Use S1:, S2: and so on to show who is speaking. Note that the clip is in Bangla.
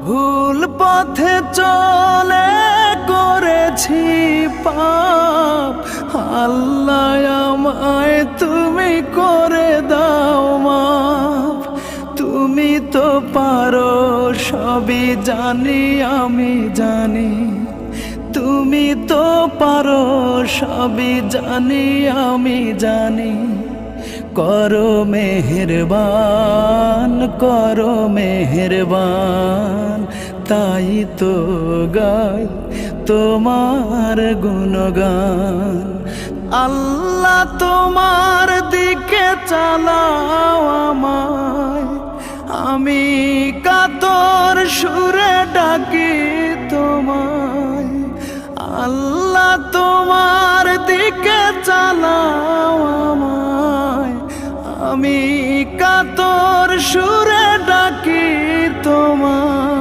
S1: ভুল পথে চলে করেছি পাপ, আল্লাহ আমায় তুমি করে দাও মাফ। তুমি তো পারো সবই জানি আমি জানি, তুমি তো পারো সবই জানি আমি জানি। করো মেহেরবান, করো মেহেরবান, তাই তো গাই তোমার গুণগান। আল্লাহ তোমার দিকে চালাও আমায়, আমি কাতর সুরে ডাকি তোমায়। আল্লাহ তোমার দিকে চালাও আমায়, আমি কাতর সুর